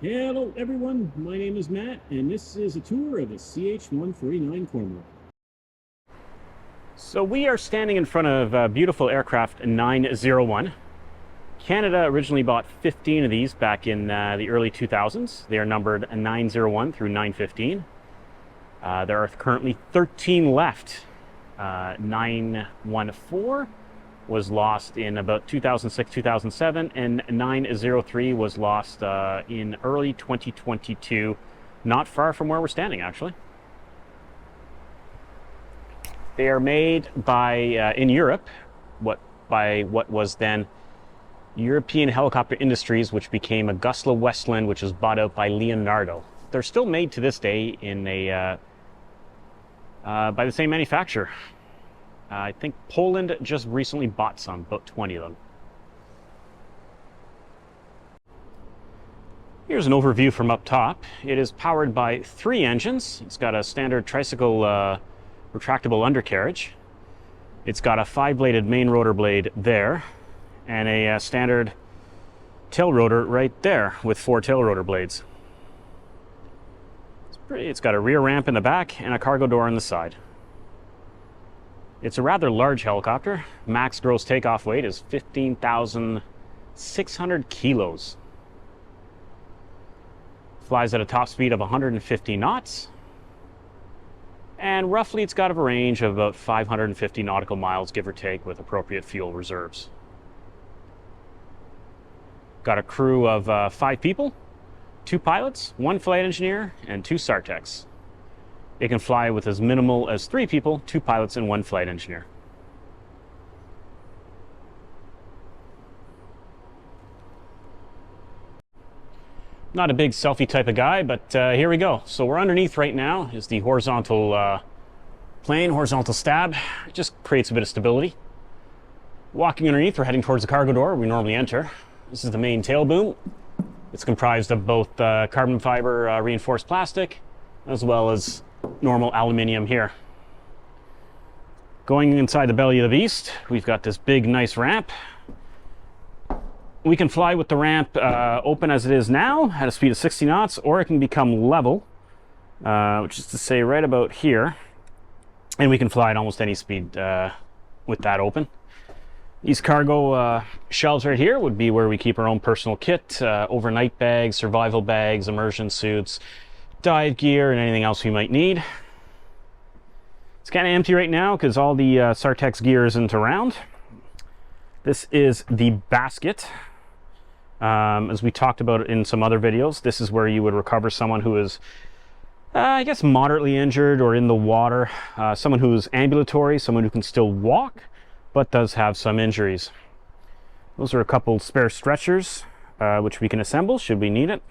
Hello everyone, my name is Matt, and this is a tour of the CH-149 Cormorant. So we are standing in front of beautiful aircraft 901. Canada originally bought 15 of these back in the early 2000s. They are numbered 901 through 915. There are currently 13 left. 914 was lost in about 2006-2007, and 903 was lost in early 2022, not far from where we're standing actually. They are made by in Europe, by what was then European Helicopter Industries, which became Augusta Westland, which was bought out by Leonardo. They're still made to this day in a by the same manufacturer. I think Poland just recently bought some, about 20 of them. Here's an overview from up top. It is powered by 3 engines. It's got a standard tricycle retractable undercarriage. It's got a 5-bladed main rotor blade there, and a standard tail rotor right there with 4 tail rotor blades. It's got a rear ramp in the back and a cargo door on the side. It's a rather large helicopter. Max gross takeoff weight is 15,600 kilos. Flies at a top speed of 150 knots. And roughly it's got a range of about 550 nautical miles, give or take, with appropriate fuel reserves. Got a crew of 5 people, 2 pilots, 1 flight engineer, and 2 SARTECs. It can fly with as minimal as 3 people, 2 pilots, and 1 flight engineer. Not a big selfie type of guy, but here we go. So we're underneath right now is the horizontal plane, horizontal stab. It just creates a bit of stability. Walking underneath, we're heading towards the cargo door we normally enter. This is the main tail boom. It's comprised of both carbon fiber reinforced plastic, as well as normal aluminium here. Going inside the belly of the beast, we've got this big, nice ramp. We can fly with the ramp open as it is now at a speed of 60 knots, or it can become level, which is to say right about here, and we can fly at almost any speed with that open. These cargo shelves right here would be where we keep our own personal kit, overnight bags, survival bags, immersion suits, dive gear, and anything else we might need. It's kind of empty right now because all the SARTEC's gear isn't around. This is the basket. As we talked about in some other videos, this is where you would recover someone who is, I guess, moderately injured or in the water. Someone who is ambulatory, someone who can still walk, but does have some injuries. Those are a couple spare stretchers, which we can assemble should we need it.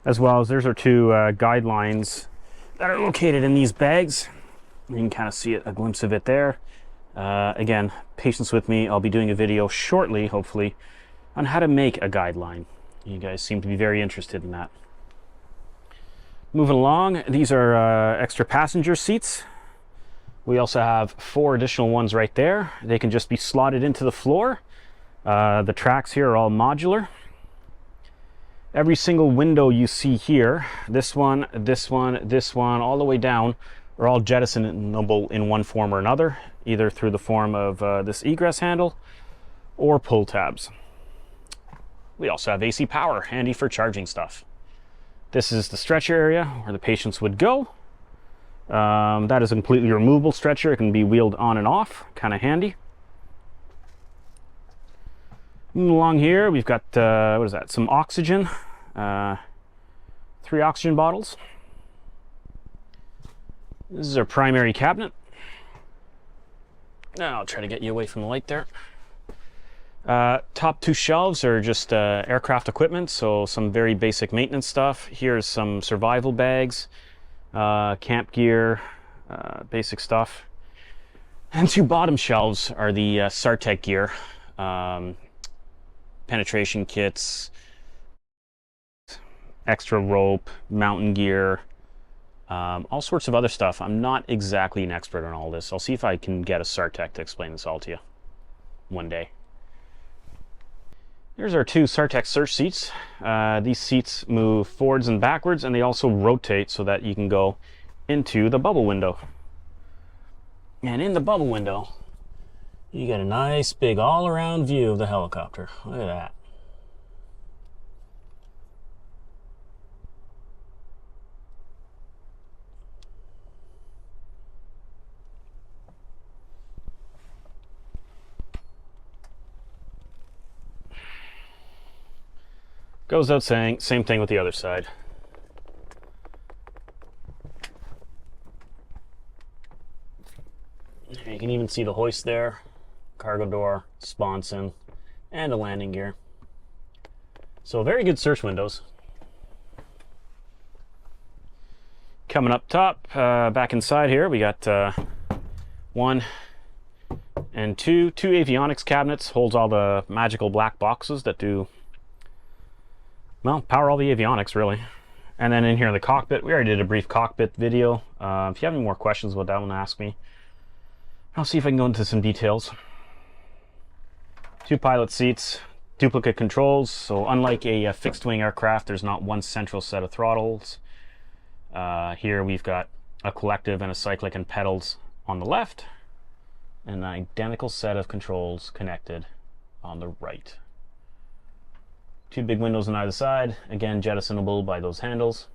As well as there's our 2 guidelines that are located in these bags. You can kind of see a glimpse of it there. Again, patience with me. I'll be doing a video shortly, hopefully, on how to make a guideline. You guys seem to be very interested in that. Moving along, these are extra passenger seats. We also have 4 additional ones right there. They can just be slotted into the floor. The tracks here are all modular. Every single window you see here, this one, this one, this one, all the way down, are all jettisonable in one form or another, either through the form of this egress handle or pull tabs. We also have AC power, handy for charging stuff. This is the stretcher area where the patients would go. That is a completely removable stretcher. It can be wheeled on and off, kind of handy. Moving along here, we've got, what is that, some oxygen. 3 oxygen bottles. This is our primary cabinet. Now I'll try to get you away from the light there. Top 2 shelves are just aircraft equipment, so some very basic maintenance stuff. Here's some survival bags, camp gear, basic stuff. And 2 bottom shelves are the SARTEC gear, penetration kits, extra rope, mountain gear, all sorts of other stuff. I'm not exactly an expert on all this. I'll see if I can get a SARTEC to explain this all to you one day. Here's our two Sartec search seats. These seats move forwards and backwards, and they also rotate so that you can go into the bubble window. And in the bubble window, you get a nice big all-around view of the helicopter. Look at that. Goes out saying, same thing with the other side. You can even see the hoist there, cargo door, sponson, and a landing gear. So very good search windows. Coming up top, back inside here, we got one and two avionics cabinets. Holds all the magical black boxes that do, well, power all the avionics, really. And then in here in the cockpit, we already did a brief cockpit video. If you have any more questions about that one, ask me. I'll see if I can go into some details. Two pilot seats, duplicate controls. So unlike a fixed wing aircraft, there's not one central set of throttles. Here we've got a collective and a cyclic and pedals on the left, and an identical set of controls connected on the right. Two big windows on either side, again jettisonable by those handles.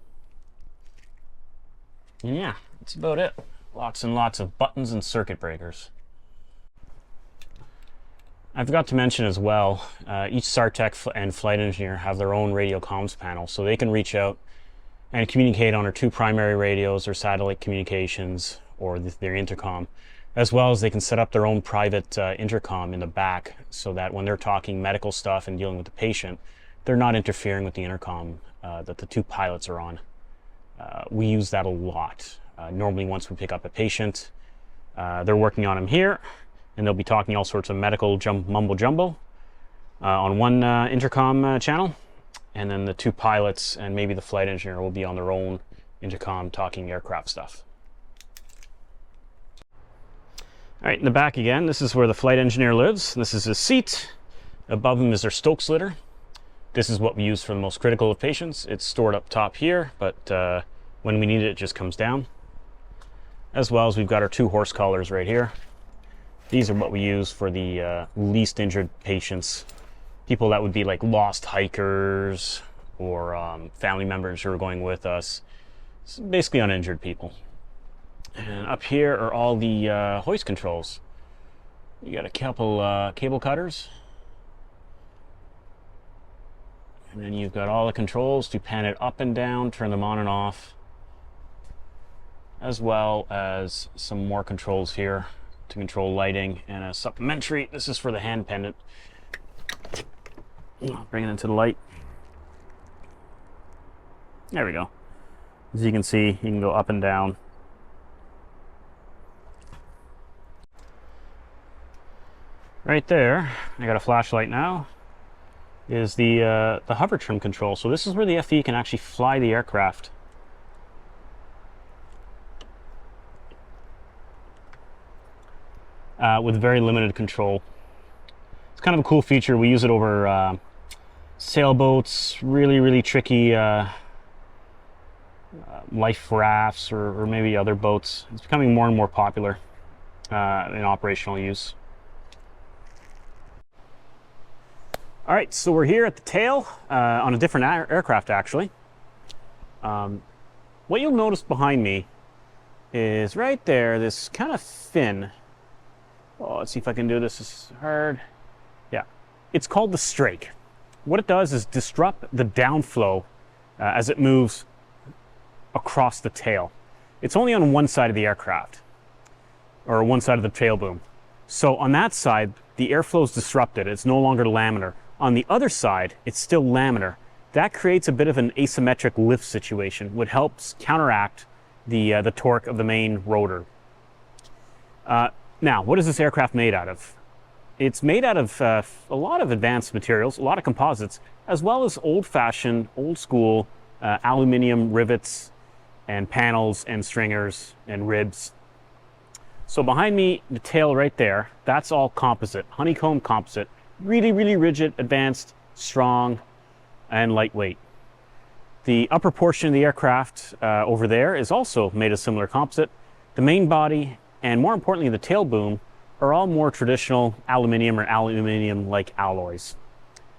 And yeah, that's about it. Lots and lots of buttons and circuit breakers. I forgot to mention as well, each Sartec and flight engineer have their own radio comms panel, so they can reach out and communicate on their two primary radios or satellite communications or their intercom, as well as they can set up their own private intercom in the back so that when they're talking medical stuff and dealing with the patient, they're not interfering with the intercom that the two pilots are on. We use that a lot. Normally once we pick up a patient, they're working on him here, and they'll be talking all sorts of medical mumbo jumbo on one intercom channel, and then the two pilots and maybe the flight engineer will be on their own intercom talking aircraft stuff. All right, in the back again, this is where the flight engineer lives. This is his seat. Above him is their Stokes litter. This is what we use for the most critical of patients. It's stored up top here, but when we need it, it just comes down. As well as we've got our two horse collars right here. These are what we use for the least injured patients. People that would be like lost hikers or family members who are going with us. It's basically uninjured people. And up here are all the hoist controls. You got a couple cable cutters. And then you've got all the controls to pan it up and down, turn them on and off, as well as some more controls here to control lighting, and a supplementary. This is for the hand pendant. Bring it into the light. There we go. As you can see, you can go up and down. Right there, I got a flashlight now, is the hover trim control. So this is where the FE can actually fly the aircraft. With very limited control. It's kind of a cool feature. We use it over sailboats, really tricky life rafts or maybe other boats. It's becoming more and more popular in operational use. All right, so we're here at the tail on a different aircraft actually. What you'll notice behind me is right there, this kind of fin. Oh, let's see if I can do this. This is hard. Yeah, it's called the strake. What it does is disrupt the downflow as it moves across the tail. It's only on one side of the aircraft, or one side of the tail boom. So on that side, the airflow is disrupted. It's no longer laminar. On the other side, it's still laminar. That creates a bit of an asymmetric lift situation, which helps counteract the torque of the main rotor. Now, what is this aircraft made out of? It's made out of a lot of advanced materials, a lot of composites, as well as old-fashioned, old-school aluminum rivets and panels and stringers and ribs. So behind me, the tail right there, that's all composite, honeycomb composite, really rigid, advanced, strong, and lightweight. The upper portion of the aircraft over there is also made of similar composite. The main body, and more importantly the tail boom, are all more traditional aluminum or aluminum-like alloys.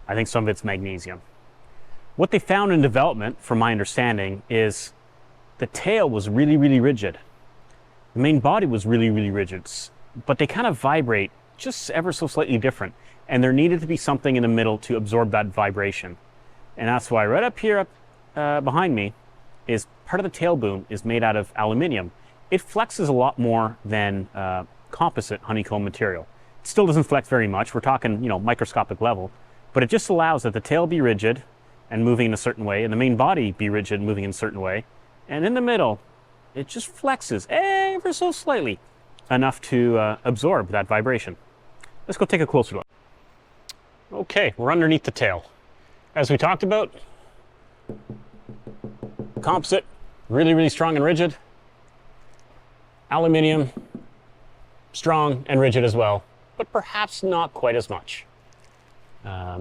I think some of it's magnesium. What they found in development, from my understanding, is the tail was really, really rigid. The main body was really, really rigid, but they kind of vibrate just ever so slightly different. And there needed to be something in the middle to absorb that vibration. And that's why right up here, behind me, is part of the tail boom is made out of aluminum. It flexes a lot more than composite honeycomb material. It still doesn't flex very much. We're talking, microscopic level, but it just allows that the tail be rigid and moving in a certain way, and the main body be rigid and moving in a certain way. And in the middle, it just flexes ever so slightly enough to absorb that vibration. Let's go take a closer look. Okay, we're underneath the tail. As we talked about, composite, really, really strong and rigid. Aluminum, strong and rigid as well, but perhaps not quite as much.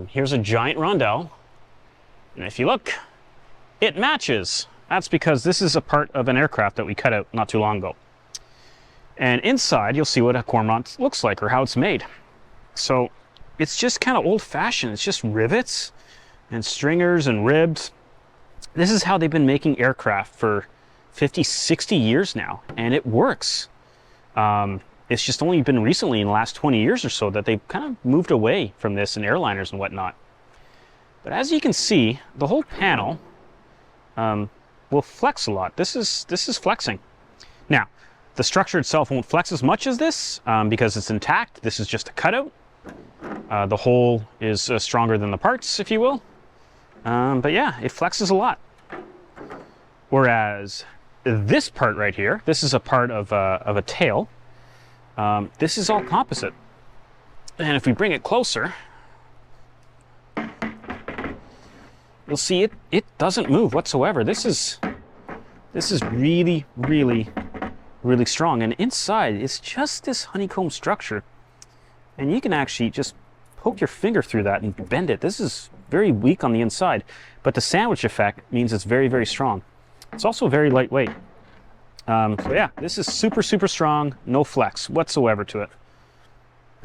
Here's a giant rondelle, and if you look, it matches. That's because this is a part of an aircraft that we cut out not too long ago. And inside, you'll see what a Cormorant looks like, or how it's made. So it's just kind of old-fashioned. It's just rivets and stringers and ribs. This is how they've been making aircraft for 50, 60 years now, and it works. It's just only been recently, in the last 20 years or so, that they've kind of moved away from this in airliners and whatnot. But as you can see, the whole panel will flex a lot. This is flexing. Now, the structure itself won't flex as much as this because it's intact. This is just a cutout. The whole is stronger than the parts, if you will. But yeah, it flexes a lot. Whereas this part right here, this is a part of a tail. This is all composite. And if we bring it closer, you'll see it doesn't move whatsoever. This is really, really, really strong. And inside, it's just this honeycomb structure. And you can actually just poke your finger through that and bend it. This is very weak on the inside, but the sandwich effect means it's very, very strong. It's also very lightweight. So yeah, this is super, super strong, no flex whatsoever to it.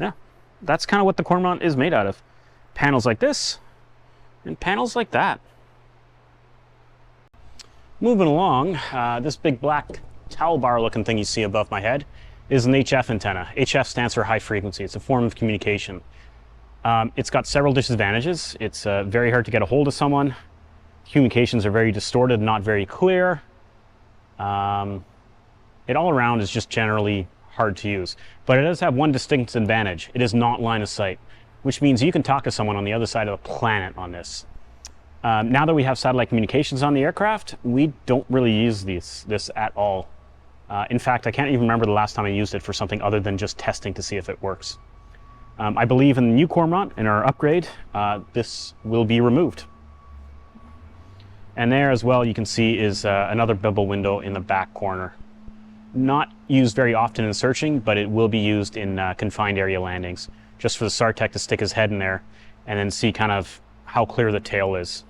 Yeah, that's kind of what the Cormorant is made out of. Panels like this, and panels like that. Moving along, this big black towel bar looking thing you see above my head is an HF antenna. HF stands for high frequency. It's a form of communication. It's got several disadvantages. It's very hard to get a hold of someone. Communications are very distorted, not very clear. It all around is just generally hard to use. But it does have one distinct advantage. It is not line of sight, which means you can talk to someone on the other side of the planet on this. Now that we have satellite communications on the aircraft, we don't really use this at all. In fact, I can't even remember the last time I used it for something other than just testing to see if it works. I believe in the new Cormorant, in our upgrade, this will be removed. And there as well, you can see is another bevel window in the back corner. Not used very often in searching, but it will be used in confined area landings, just for the SAR-tech to stick his head in there and then see kind of how clear the tail is.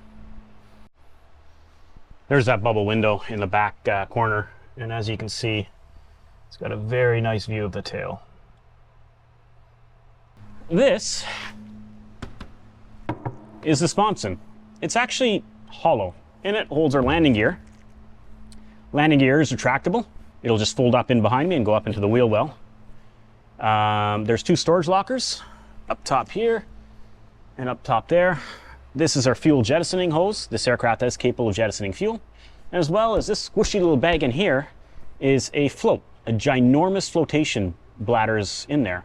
There's that bubble window in the back corner, and as you can see, it's got a very nice view of the tail. This is the sponson. It's actually hollow. In it holds our landing gear. Landing gear is retractable. It'll just fold up in behind me and go up into the wheel well. There's two storage lockers, up top here and up top there. This is our fuel jettisoning hose. This aircraft is capable of jettisoning fuel. As well as this squishy little bag in here is a float, a ginormous flotation bladder is in there.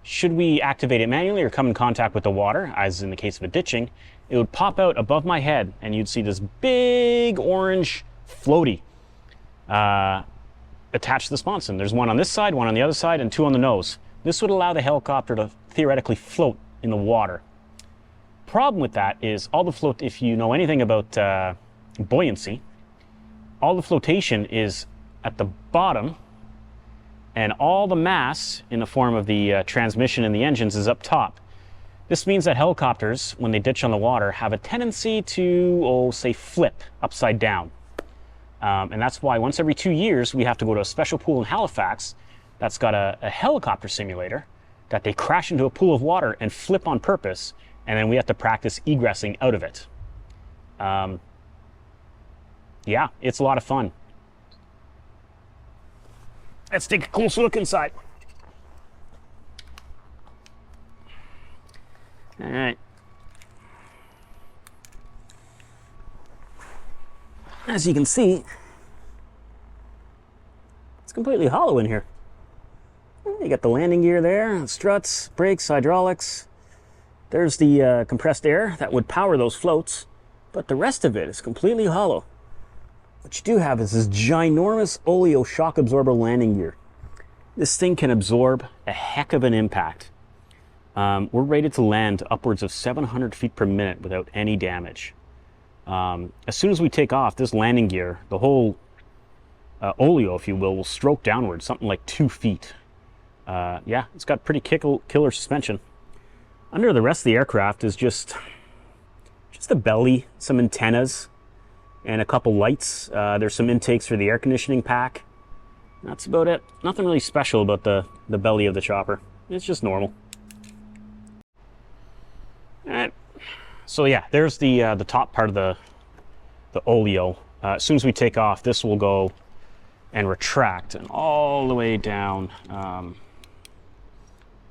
Should we activate it manually or come in contact with the water, as in the case of a ditching, it would pop out above my head and you'd see this big orange floaty attached to the sponson. There's one on this side, one on the other side, and two on the nose. This would allow the helicopter to theoretically float in the water. Problem with that is all the float, if you know anything about buoyancy, all the flotation is at the bottom and all the mass in the form of the transmission and the engines is up top. This means that helicopters, when they ditch on the water, have a tendency to, say, flip upside down. And that's why once every 2 years, we have to go to a special pool in Halifax that's got a helicopter simulator that they crash into a pool of water and flip on purpose, and then we have to practice egressing out of it. Yeah, it's a lot of fun. Let's take a close look inside. All right. As you can see, it's completely hollow in here. You got the landing gear there, struts, brakes, hydraulics. There's the compressed air that would power those floats, but the rest of it is completely hollow. What you do have is this ginormous oleo shock absorber landing gear. This thing can absorb a heck of an impact. We're rated to land upwards of 700 feet per minute without any damage. As soon as we take off, this landing gear, the whole oleo, if you will stroke downward, something like 2 feet. Yeah, it's got pretty killer suspension. Under the rest of the aircraft is just a belly, some antennas, and a couple lights. There's some intakes for the air conditioning pack. That's about it. Nothing really special about the belly of the chopper. It's just normal. All right. So yeah, there's the top part of the oleo. As soon as we take off, this will go and retract and all the way down.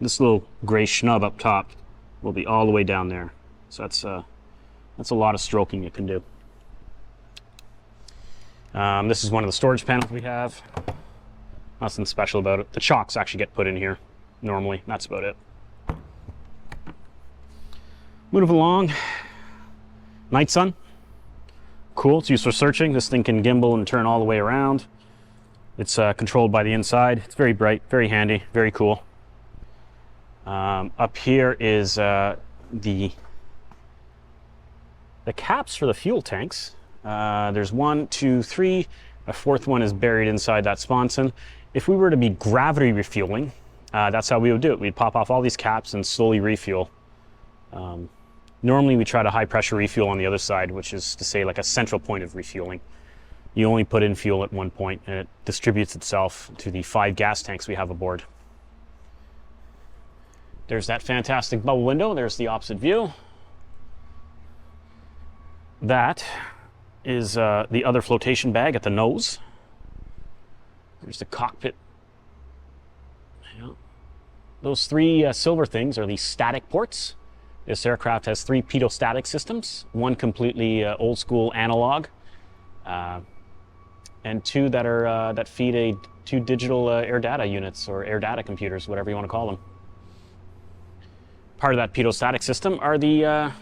This little gray schnub up top will be all the way down there. So that's a lot of stroking you can do. This is one of the storage panels we have. Nothing special about it. The chocks actually get put in here normally. That's about it. Move along. Night sun. Cool. It's used for searching. This thing can gimbal and turn all the way around. It's controlled by the inside. It's very bright, very handy, very cool. Up here is the caps for the fuel tanks. There's 1, 2, 3. A fourth one is buried inside that sponson. If we were to be gravity refueling, that's how we would do it. We'd pop off all these caps and slowly refuel. Normally we try to high pressure refuel on the other side, which is to say like a central point of refueling. You only put in fuel at one point and it distributes itself to the 5 gas tanks we have aboard. There's that fantastic bubble window. There's the opposite view. That is the other flotation bag at the nose. There's the cockpit. Yeah. Those 3 silver things are the static ports. This aircraft has 3 pitot-static systems, 1 completely old school analog, and 2 that are that feed 2 digital air data units or air data computers, whatever you want to call them. Part of that pitot-static system are the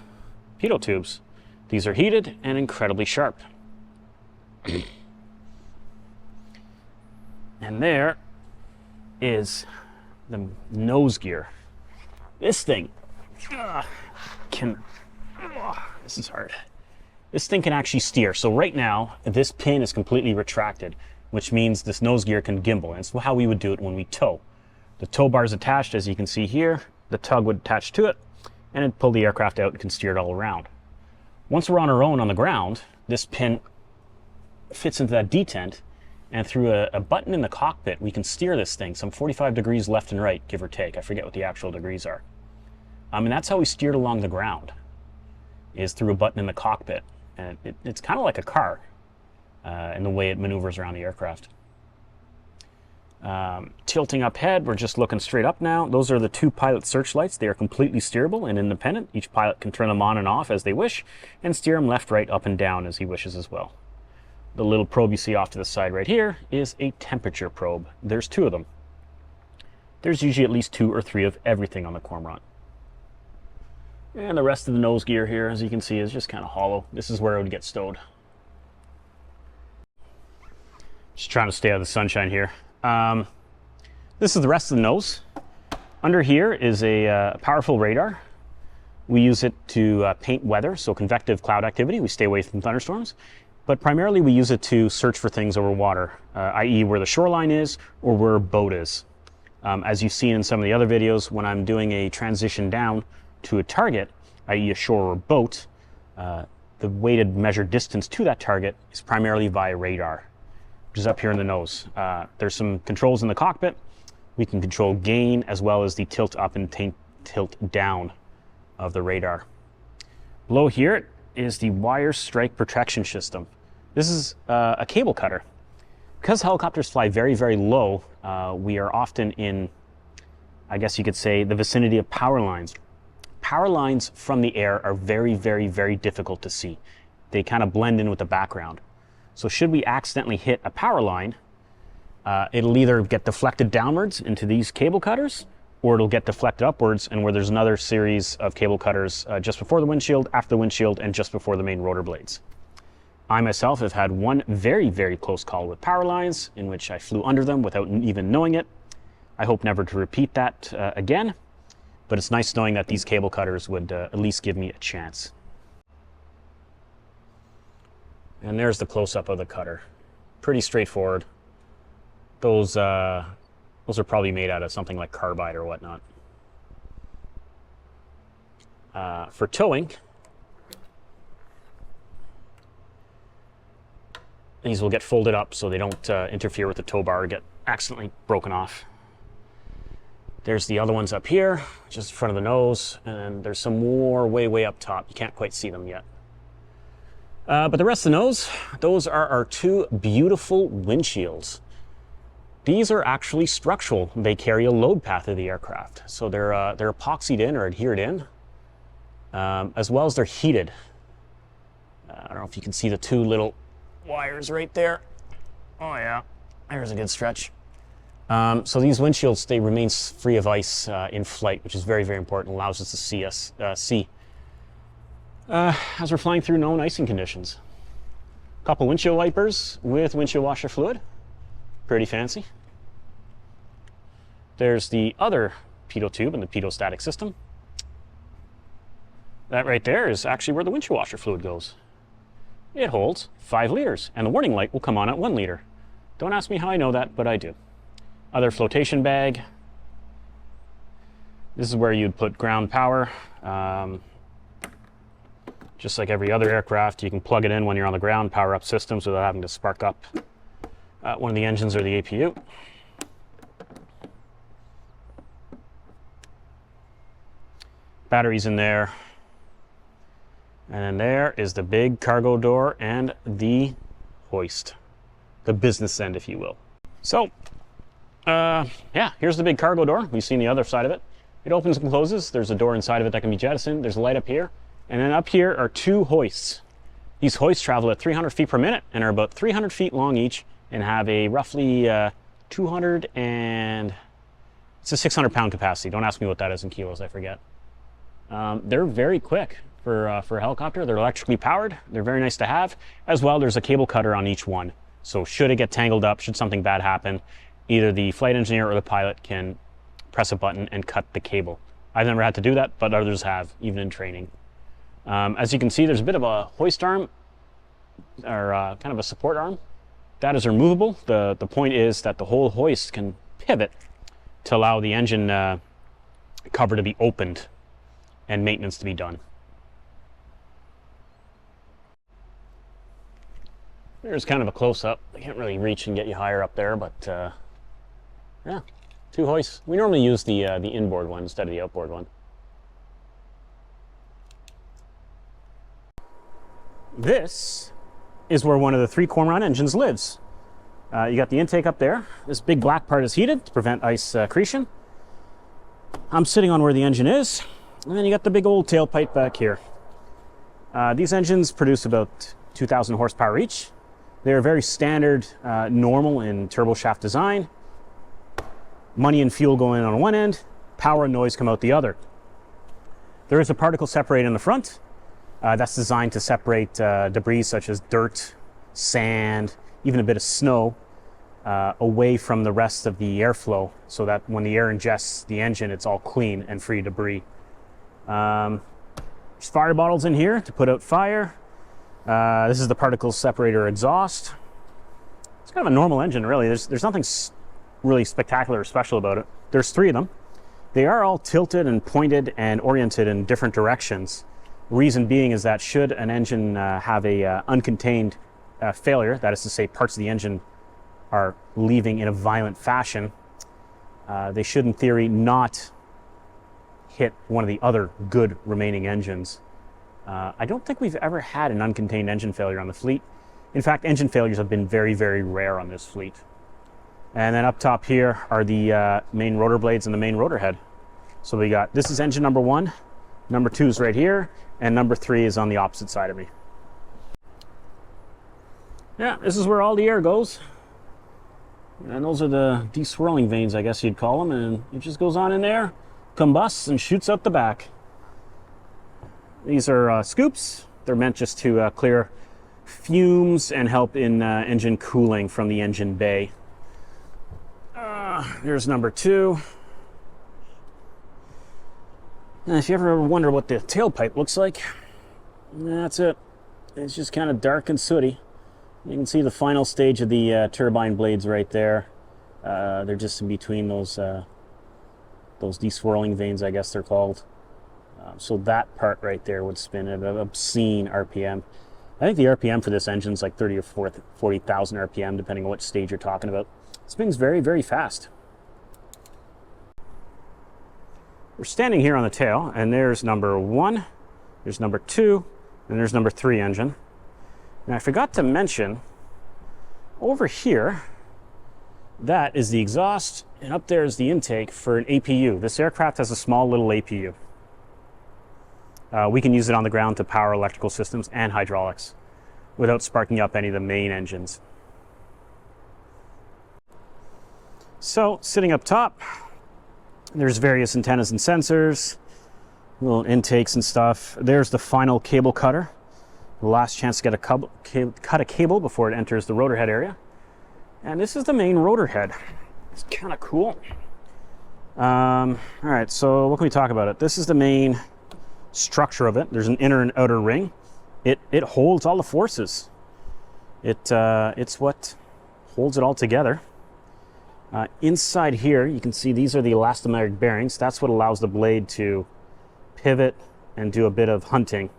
pitot tubes. These are heated and incredibly sharp. And there is the nose gear. This thing this is hard. This thing can actually steer. So right now, this pin is completely retracted, which means this nose gear can gimbal. And it's how we would do it when we tow. The tow bar is attached, as you can see here. The tug would attach to it, and it'd pull the aircraft out and can steer it all around. Once we're on our own on the ground, this pin fits into that detent, and through a button in the cockpit, we can steer this thing some 45 degrees left and right, give or take. I forget what the actual degrees are. And that's how we steered along the ground, is through a button in the cockpit. And it's kind of like a car in the way it maneuvers around the aircraft. Tilting up head, we're just looking straight up now. Those are the 2 pilot searchlights. They are completely steerable and independent. Each pilot can turn them on and off as they wish and steer them left, right, up and down as he wishes as well. The little probe you see off to the side right here is a temperature probe. There's 2 of them. There's usually at least 2 or 3 of everything on the Cormorant. And the rest of the nose gear here, as you can see, is just kind of hollow. This is where it would get stowed. Just trying to stay out of the sunshine here. This is the rest of the nose. Under here is a powerful radar. We use it to paint weather, so convective cloud activity. We stay away from thunderstorms. But primarily we use it to search for things over water, i.e. where the shoreline is or where a boat is. As you've seen in some of the other videos, when I'm doing a transition down to a target, i.e. a shore or boat, the weighted measured distance to that target is primarily via radar, which is up here in the nose. There's some controls in the cockpit. We can control gain as well as the tilt up and tilt down of the radar. Below here is the wire strike protection system. This is a cable cutter. Because helicopters fly very, very low, we are often in, I guess you could say, the vicinity of power lines. Power lines from the air are very, very, very difficult to see. They kind of blend in with the background. So should we accidentally hit a power line, it'll either get deflected downwards into these cable cutters, or it'll get deflected upwards, and where there's another series of cable cutters just before the windshield, after the windshield, and just before the main rotor blades. I myself have had one very, very close call with power lines in which I flew under them without even knowing it. I hope never to repeat that again, but it's nice knowing that these cable cutters would at least give me a chance. And there's the close-up of the cutter. Pretty straightforward. Those are probably made out of something like carbide or whatnot. For towing, these will get folded up so they don't interfere with the tow bar or get accidentally broken off. There's the other ones up here, just in front of the nose, and there's some more way up top. You can't quite see them yet. But the rest of the nose, those are our two beautiful windshields. These are actually structural. They carry a load path of the aircraft. So they're epoxied in or adhered in, as well as they're heated. I don't know if you can see the two little wires right there. Oh yeah, there's a good stretch. So these windshields, they remain free of ice in flight, which is very, very important. Allows us to see as we're flying through known icing conditions. A couple windshield wipers with windshield washer fluid. Pretty fancy. There's the other pitot tube in the pitot-static system. That right there is actually where the windshield washer fluid goes. It holds 5 liters, and the warning light will come on at 1 liter. Don't ask me how I know that, but I do. Other flotation bag. This is where you'd put ground power. Just like every other aircraft, you can plug it in when you're on the ground, power up systems without having to spark up one of the engines or the APU. Batteries in there. And then there is the big cargo door and the hoist. The business end, if you will. So, yeah, here's the big cargo door. We've seen the other side of it. It opens and closes. There's a door inside of it that can be jettisoned. There's a light up here. And then up here are 2 hoists. These hoists travel at 300 feet per minute and are about 300 feet long each and have a roughly 600 pound capacity. Don't ask me what that is in kilos, I forget. They're very quick for a helicopter. They're electrically powered. They're very nice to have. As well, there's a cable cutter on each one. So should it get tangled up, should something bad happen, either the flight engineer or the pilot can press a button and cut the cable. I've never had to do that, but others have, even in training. As you can see, there's a bit of a hoist arm, or kind of a support arm. That is removable. The point is that the whole hoist can pivot to allow the engine cover to be opened and maintenance to be done. There's kind of a close-up. I can't really reach and get you higher up there, but yeah, 2 hoists. We normally use the inboard one instead of the outboard one. This is where one of the 3 Cormorant engines lives. You got the intake up there. This big black part is heated to prevent ice accretion. I'm sitting on where the engine is, and then you got the big old tailpipe back here. These engines produce about 2,000 horsepower each. They're very standard, normal in turboshaft design. Money and fuel go in on one end, power and noise come out the other. There is a particle separator in the front. That's designed to separate debris such as dirt, sand, even a bit of snow away from the rest of the airflow so that when the air ingests the engine, it's all clean and free debris. There's fire bottles in here to put out fire. This is the particle separator exhaust. It's kind of a normal engine, really. There's nothing really spectacular or special about it. There's 3 of them. They are all tilted and pointed and oriented in different directions. Reason being is that should an engine have a uncontained failure, that is to say parts of the engine are leaving in a violent fashion, they should in theory not hit one of the other good remaining engines. I don't think we've ever had an uncontained engine failure on the fleet. In fact, engine failures have been very, very rare on this fleet. And then up top here are the main rotor blades and the main rotor head. So we got, this is engine number 1, number 2 is right here, and number 3 is on the opposite side of me. Yeah, this is where all the air goes. And those are the deswirling vanes, I guess you'd call them, and it just goes on in there, combusts, and shoots out the back. These are scoops. They're meant just to clear fumes and help in engine cooling from the engine bay. Here's number 2. And if you ever wonder what the tailpipe looks like, that's it. It's just kind of dark and sooty. You can see the final stage of the turbine blades right there. They're just in between those deswirling vanes, I guess they're called. So that part right there would spin at an obscene RPM. I think the RPM for this engine is like 30 or 40,000 RPM, depending on what stage you're talking about. It spins very, very fast. We're standing here on the tail, and there's number 1, there's number 2, and there's number 3 engine. And I forgot to mention, over here, that is the exhaust, and up there is the intake for an APU. This aircraft has a small little APU. We can use it on the ground to power electrical systems and hydraulics without sparking up any of the main engines. So, sitting up top, there's various antennas and sensors, little intakes and stuff. There's the final cable cutter. The last chance to get cut a cable before it enters the rotor head area. And this is the main rotor head. It's kind of cool. All right, so what can we talk about it? This is the main structure of it. There's an inner and outer ring. It holds all the forces. It's what holds it all together. Inside here, you can see these are the elastomeric bearings. That's what allows the blade to pivot and do a bit of hunting,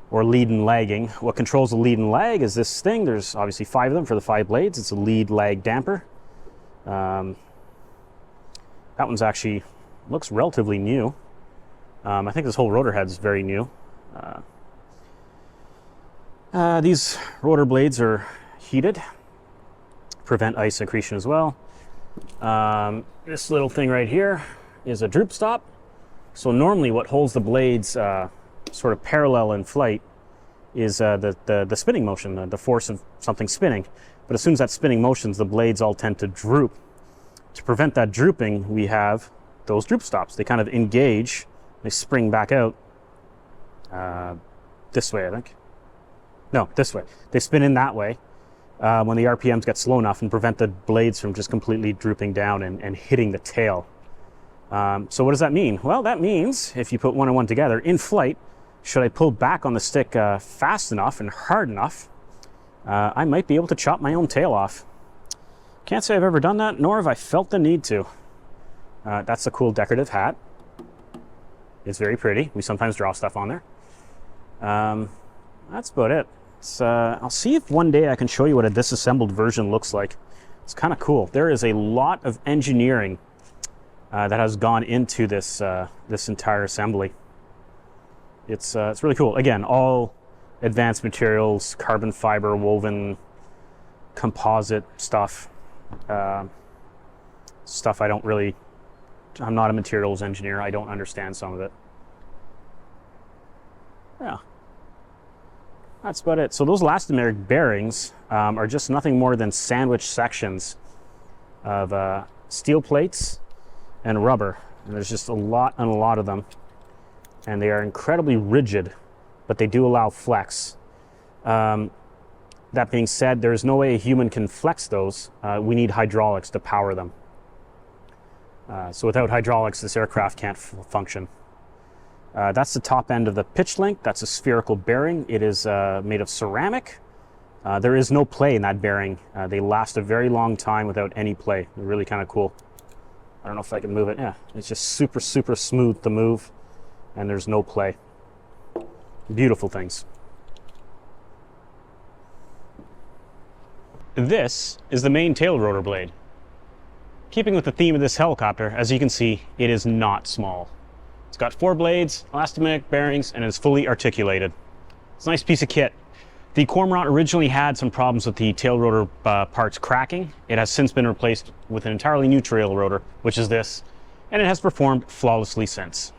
or lead and lagging. What controls the lead and lag is this thing. There's obviously 5 of them for the 5 blades. It's a lead lag damper. That one's actually looks relatively new. I think this whole rotor head is very new. These rotor blades are heated, prevent ice accretion as well. This little thing right here is a droop stop. So normally what holds the blades sort of parallel in flight is the spinning motion, the force of something spinning. But as soon as that spinning motions, the blades all tend to droop. To prevent that drooping, we have those droop stops. They kind of engage, they spring back out this way, I think. No, this way. They spin in that way when the RPMs get slow enough and prevent the blades from just completely drooping down and hitting the tail. So what does that mean? Well, that means if you put 1 and 1 together, in flight, should I pull back on the stick fast enough and hard enough, I might be able to chop my own tail off. Can't say I've ever done that, nor have I felt the need to. That's a cool decorative hat. It's very pretty. We sometimes draw stuff on there. That's about it. I'll see if one day I can show you what a disassembled version looks like. It's kind of cool. There is a lot of engineering that has gone into this this entire assembly. It's really cool. Again, all advanced materials, carbon fiber, woven, composite stuff. Stuff I'm not a materials engineer. I don't understand some of it. Yeah. That's about it. So those elastomeric bearings are just nothing more than sandwich sections of steel plates and rubber. And there's just a lot of them. And they are incredibly rigid, but they do allow flex. That being said, there's no way a human can flex those. We need hydraulics to power them. So without hydraulics, this aircraft can't function. That's the top end of the pitch link. That's a spherical bearing. It is made of ceramic. There is no play in that bearing. They last a very long time without any play. They're really kind of cool. I don't know if I can move it. Yeah, it's just super, super smooth to move, and there's no play. Beautiful things. This is the main tail rotor blade. Keeping with the theme of this helicopter, as you can see, it is not small. It's got 4 blades, elastomagnetic bearings, and is fully articulated. It's a nice piece of kit. The Cormorant originally had some problems with the tail rotor parts cracking. It has since been replaced with an entirely new tail rotor, which is this, and it has performed flawlessly since.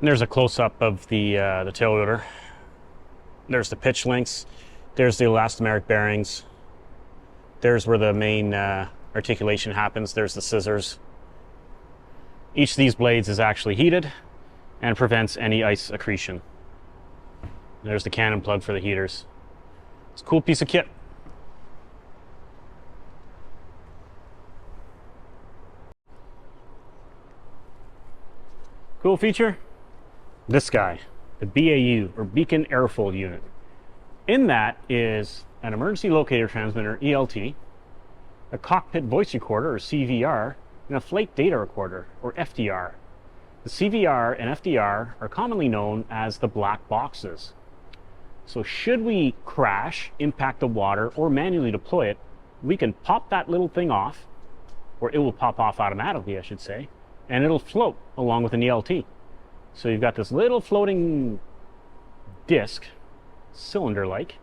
And there's a close-up of the tail rotor. There's the pitch links. There's the elastomeric bearings. There's where the main articulation happens. There's the scissors. Each of these blades is actually heated and prevents any ice accretion. There's the cannon plug for the heaters. It's a cool piece of kit. Cool feature, this guy, the BAU, or Beacon Airfoil Unit. In that is an emergency locator transmitter, ELT, a cockpit voice recorder, or CVR, and a flight data recorder, or FDR. The CVR and FDR are commonly known as the black boxes. So should we crash, impact the water, or manually deploy it, we can pop that little thing off, or it will pop off automatically, I should say, and it'll float along with an ELT. So you've got this little floating disc, cylinder-like,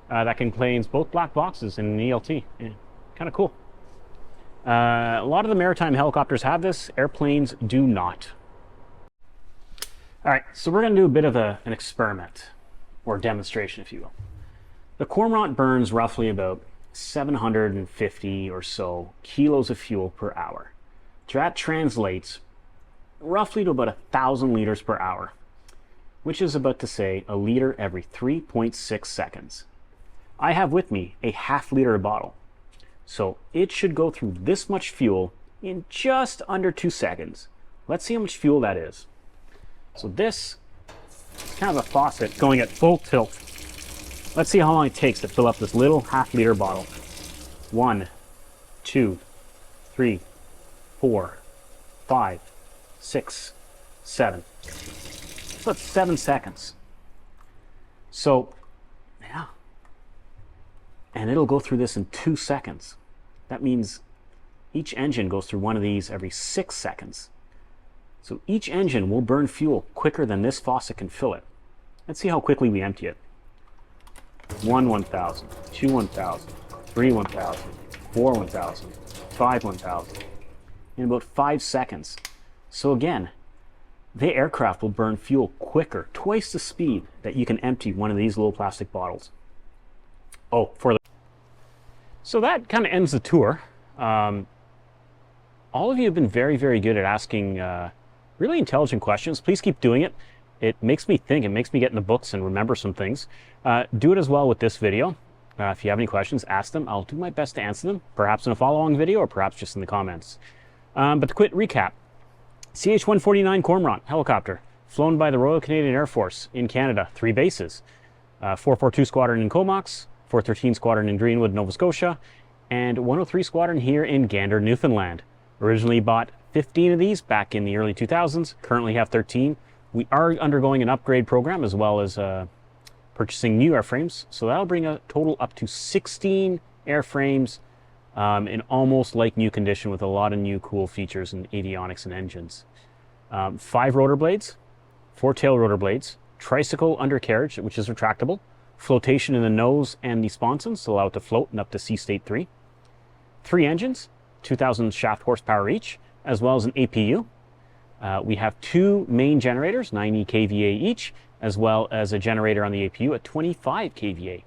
that contains both black boxes and an ELT. Yeah, kind of cool. A lot of the maritime helicopters have this, airplanes do not. All right, so we're going to do a bit of an experiment, or demonstration, if you will. The Cormorant burns roughly about 750 or so kilos of fuel per hour. That translates roughly to about 1,000 liters per hour, which is about to say a liter every 3.6 seconds. I have with me a half-liter bottle, so it should go through this much fuel in just under 2 seconds. Let's see how much fuel that is. So this is kind of a faucet going at full tilt. Let's see how long it takes to fill up this little half-liter bottle. 1, 2, 3, 4, 5, 6, 7. That's about 7 seconds. So, yeah. And it'll go through this in 2 seconds. That means each engine goes through one of these every 6 seconds. So each engine will burn fuel quicker than this faucet can fill it. Let's see how quickly we empty it. 1 1,000, 2 1,000, 3 1,000, 4 1,000, 5 1,000. In about 5 seconds. So again, the aircraft will burn fuel quicker, twice the speed that you can empty one of these little plastic bottles. So that kind of ends the tour. All of you have been very, very good at asking really intelligent questions. Please keep doing it. It makes me think, it makes me get in the books and remember some things. Do it as well with this video. If you have any questions, ask them. I'll do my best to answer them, perhaps in a follow-along video or perhaps just in the comments. But to quick recap, CH-149 Cormorant Helicopter, flown by the Royal Canadian Air Force in Canada, 3 bases. 442 Squadron in Comox, 413 Squadron in Greenwood, Nova Scotia, and 103 Squadron here in Gander, Newfoundland. Originally bought 15 of these back in the early 2000s, currently have 13. We are undergoing an upgrade program as well as purchasing new airframes, so that'll bring a total up to 16 airframes in almost like new condition with a lot of new cool features in avionics and engines. 5 rotor blades, 4 tail rotor blades, tricycle undercarriage, which is retractable, flotation in the nose and the sponsons to allow it to float and up to sea state 3. 3 engines, 2,000 shaft horsepower each, as well as an APU. We have 2 main generators, 90 kVA each, as well as a generator on the APU at 25 kVA.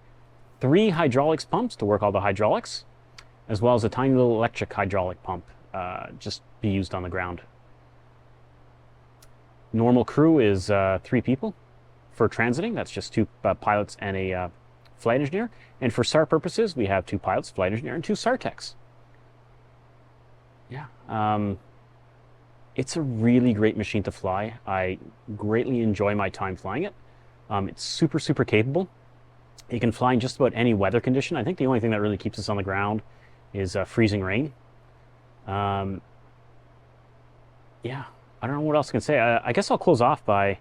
3 hydraulics pumps to work all the hydraulics, as well as a tiny little electric hydraulic pump, just be used on the ground. Normal crew is 3 people. For transiting, that's just 2 pilots and a flight engineer. And for SAR purposes, we have 2 pilots, flight engineer, and 2 SAR techs. Yeah. It's a really great machine to fly. I greatly enjoy my time flying it. It's super, super capable. It can fly in just about any weather condition. I think the only thing that really keeps us on the ground is freezing rain. Yeah, I don't know what else I can say. I guess I'll close off by,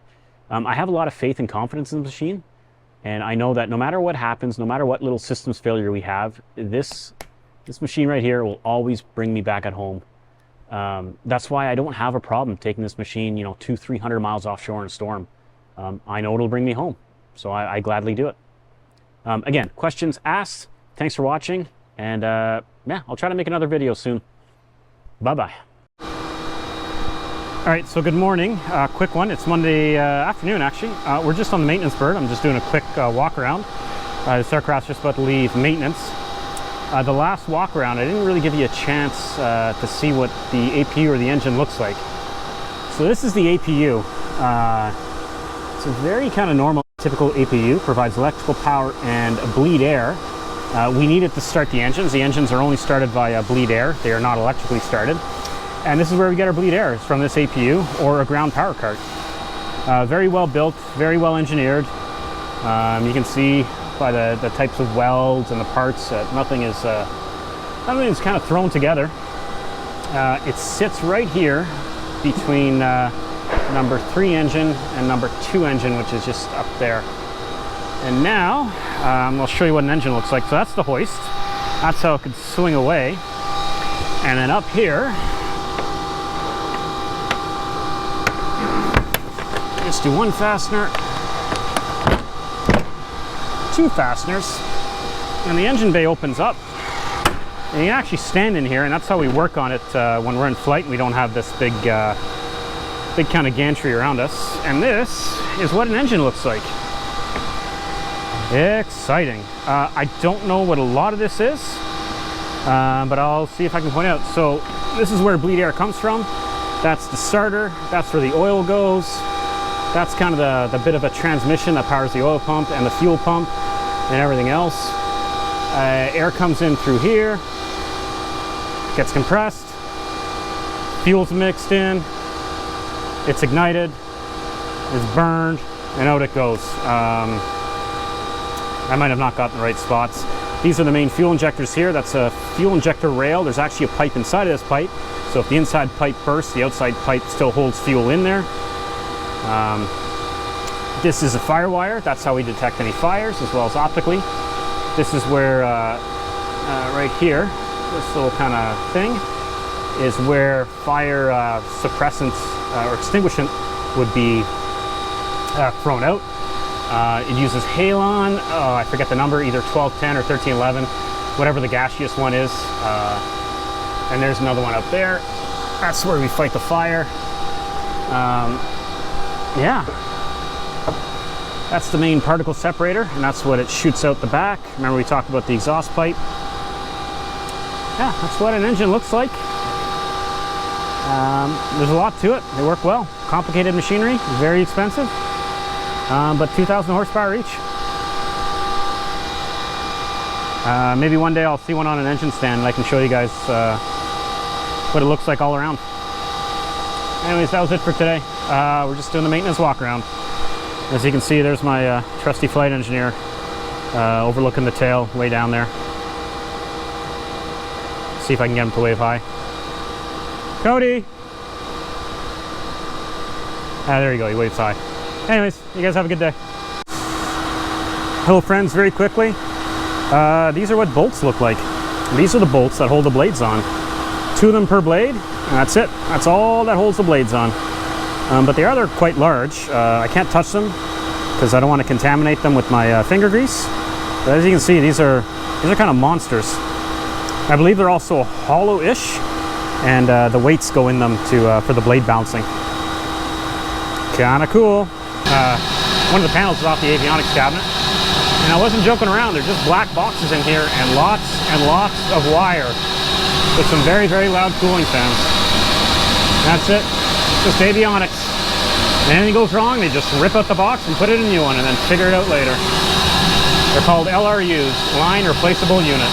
I have a lot of faith and confidence in the machine. And I know that no matter what happens, no matter what little systems failure we have, this machine right here will always bring me back at home. That's why I don't have a problem taking this machine, 200-300 miles offshore in a storm. I know it'll bring me home, so I gladly do it. Again, questions asked. Thanks for watching, and yeah, I'll try to make another video soon. Bye-bye. All right, so good morning. Quick one. It's Monday afternoon, actually. We're just on the maintenance bird. I'm just doing a quick walk around. This aircraft's just about to leave maintenance. The last walk around, I didn't really give you a chance to see what the APU or the engine looks like. So this is the APU. It's a very kind of normal, typical APU. Provides electrical power and bleed air. We need it to start the engines. The engines are only started via bleed air. They are not electrically started. And this is where we get our bleed air, is from this APU or a ground power cart. Very well built, very well engineered. You can see by the types of welds and the parts that nothing is kind of thrown together. It sits right here between number 3 engine and number 2 engine, which is just up there. And now I'll show you what an engine looks like. So that's the hoist. That's how it could swing away. And then up here, just do 1 fastener, 2 fasteners, and the engine bay opens up. And you can actually stand in here, and that's how we work on it when we're in flight and we don't have this big kind of gantry around us. And this is what an engine looks like. Exciting. I don't know what a lot of this is, but I'll see if I can point out. So this is where bleed air comes from. That's the starter. That's where the oil goes. That's kind of the bit of a transmission that powers the oil pump and the fuel pump and everything else. Air comes in through here, gets compressed, fuel's mixed in, it's ignited, it's burned, and out it goes. I might have not gotten the right spots. These are the main fuel injectors here. That's a fuel injector rail. There's actually a pipe inside of this pipe. So if the inside pipe bursts, the outside pipe still holds fuel in there. This is a fire wire. That's how we detect any fires, as well as optically. This is where, right here, this little kind of thing, is where fire suppressant or extinguishant would be thrown out. It uses halon, I forget the number, either 1210 or 1311, whatever the gaseous one is. And there's another one up there. That's where we fight the fire. Yeah, that's the main particle separator, and that's what it shoots out the back. Remember we talked about the exhaust pipe. Yeah, that's what an engine looks like. There's a lot to it. They work well. Complicated machinery, very expensive, but 2,000 horsepower each. Maybe one day I'll see one on an engine stand and I can show you guys what it looks like all around. Anyways, that was it for today. We're just doing the maintenance walk around. As you can see, there's my trusty flight engineer overlooking the tail way down there. See if I can get him to wave hi. Cody! There you go, he waves hi. Anyways, you guys have a good day. Hello friends, very quickly. These are what bolts look like. These are the bolts that hold the blades on. 2 of them per blade, and that's it. That's all that holds the blades on. But they're quite large. I can't touch them because I don't want to contaminate them with my finger grease. But as you can see, these are kind of monsters. I believe they're also hollow-ish, and the weights go in them for the blade bouncing. Kind of cool. One of the panels is off the avionics cabinet, and I wasn't joking around. There's just black boxes in here and lots of wire with some very, very loud cooling fans. That's it. Just avionics. If anything goes wrong, they just rip out the box and put in a new one and then figure it out later. They're called LRUs, line replaceable unit.